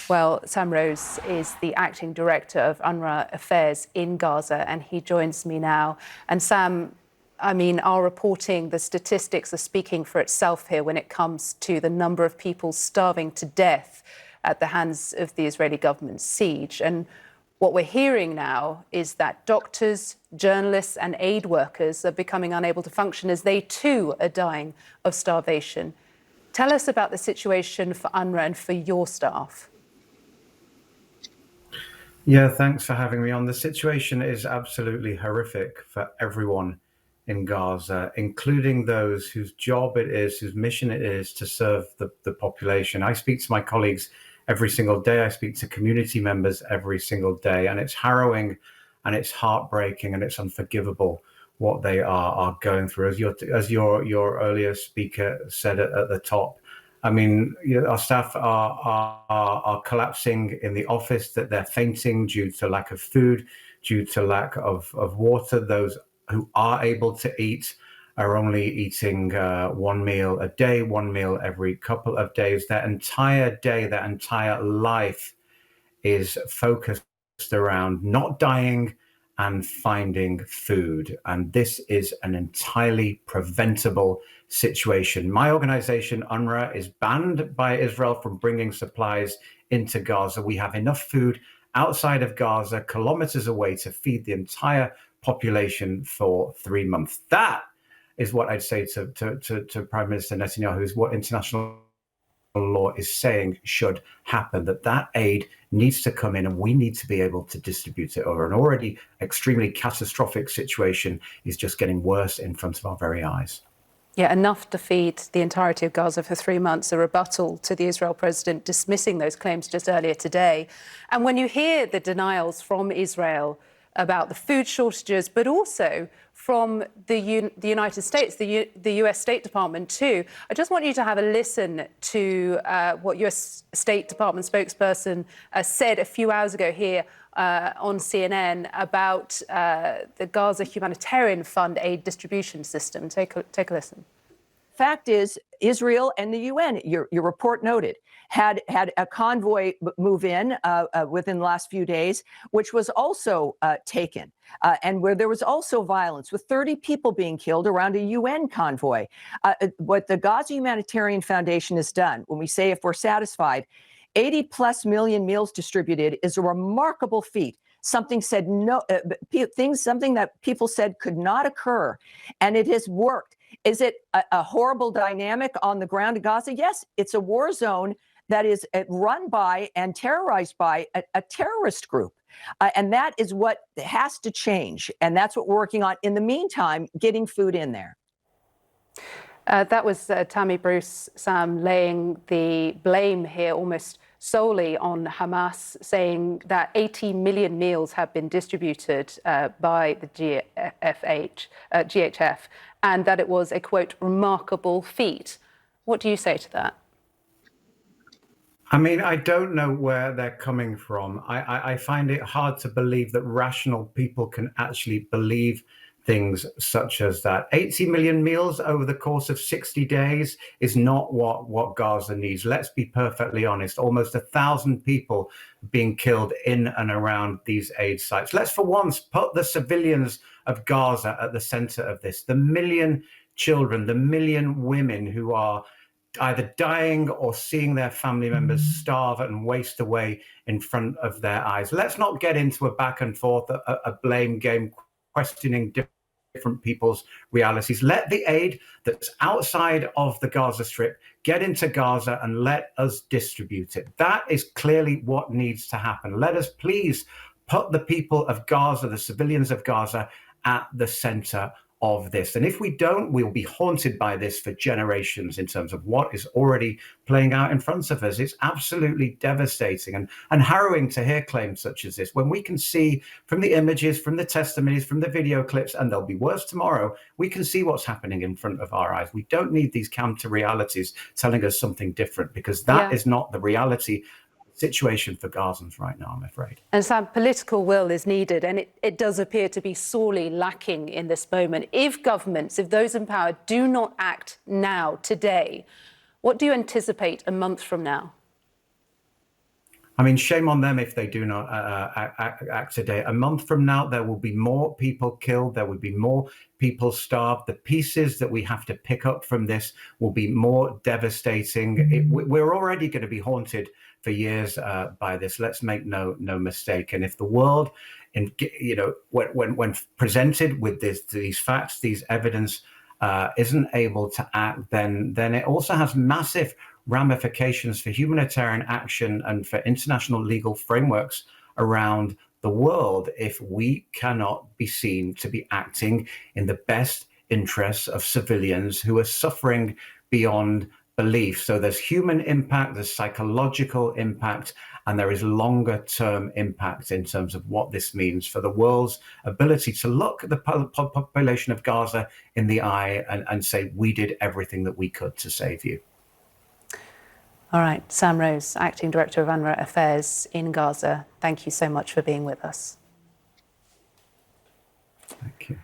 Well, Sam Rose is the acting director of UNRWA Affairs in Gaza, and he joins me now. And Sam, I mean, our reporting, the statistics are speaking for itself here when it comes to the number of people starving to death at the hands of the Israeli government's siege. And what we're hearing now is that doctors, journalists and aid workers are becoming unable to function as they too are dying of starvation. Tell us about the situation for UNRWA and for your staff. Yeah, thanks for having me on. The situation is absolutely horrific for everyone in Gaza, including those whose job it is, whose mission it is to serve the population. I speak to my colleagues every single day. I speak to community members every single day, and it's harrowing and it's heartbreaking and it's unforgivable what they are going through. As your earlier speaker said at the top, I mean, our staff are collapsing in the office, that they're fainting due to lack of food, due to lack of water. Those who are able to eat are only eating one meal a day, one meal every couple of days. Their entire day, their entire life is focused around not dying and finding food. And this is an entirely preventable situation. My organization, UNRWA, is banned by Israel from bringing supplies into Gaza. We have enough food outside of Gaza, kilometers away, to feed the entire population for 3 months. That is what I'd say to Prime Minister Netanyahu, is what international law is saying should happen, that aid needs to come in and we need to be able to distribute it over. An already extremely catastrophic situation is just getting worse in front of our very eyes. Yeah, enough to feed the entirety of Gaza for 3 months, a rebuttal to the Israel president dismissing those claims just earlier today. And when you hear the denials from Israel about the food shortages, but also from the United States, the US State Department too, I just want you to have a listen to what US State Department spokesperson said a few hours ago here on CNN about the Gaza Humanitarian Fund aid distribution system. Take a listen. Fact is, Israel and the UN, your report noted, had a convoy move in within the last few days, which was also taken, and where there was also violence, with 30 people being killed around a UN convoy. What the Gaza Humanitarian Foundation has done, when we say if we're satisfied, 80+ million meals distributed is a remarkable feat. Something that people said could not occur, and it has worked. Is it a horrible dynamic on the ground in Gaza? Yes, it's a war zone that is run by and terrorized by a terrorist group. And that is what has to change. And that's what we're working on. In the meantime, getting food in there. That was Tammy Bruce, Sam, laying the blame here almost solely on Hamas, saying that 80 million meals have been distributed by the GHF, and that it was a, quote, remarkable feat. What do you say to that? I mean, I don't know where they're coming from. I find it hard to believe that rational people can actually believe things such as that. 80 million meals over the course of 60 days is not what Gaza needs. Let's be perfectly honest. Almost 1,000 people being killed in and around these aid sites. Let's for once put the civilians of Gaza at the center of this. The million children, the million women who are either dying or seeing their family members starve and waste away in front of their eyes. Let's not get into a back and forth, a blame game, questioning different people's realities. Let the aid that's outside of the Gaza Strip get into Gaza and let us distribute it. That is clearly what needs to happen. Let us please put the people of Gaza, the civilians of Gaza, at the center of this. And if we don't, we'll be haunted by this for generations in terms of what is already playing out in front of us. It's absolutely devastating and harrowing to hear claims such as this, when we can see from the images, from the testimonies, from the video clips, and there'll be worse tomorrow, we can see what's happening in front of our eyes. We don't need these counter realities telling us something different, because that is not the reality situation for Gazans right now, I'm afraid. And Sam, political will is needed, and it does appear to be sorely lacking in this moment. If governments, if those in power do not act now, today, what do you anticipate a month from now? I mean, shame on them if they do not act today. A month from now, there will be more people killed. There will be more people starved. The pieces that we have to pick up from this will be more devastating. We're already going to be haunted for years by this. Let's make no mistake. And if the world, when presented with these facts, these evidence, isn't able to act, then it also has massive ramifications for humanitarian action and for international legal frameworks around the world if we cannot be seen to be acting in the best interests of civilians who are suffering beyond belief. So there's human impact, there's psychological impact, and there is longer term impact in terms of what this means for the world's ability to look at the population of Gaza in the eye and say, we did everything that we could to save you. All right, Sam Rose, Acting Director of UNRWA Affairs in Gaza, thank you so much for being with us. Thank you.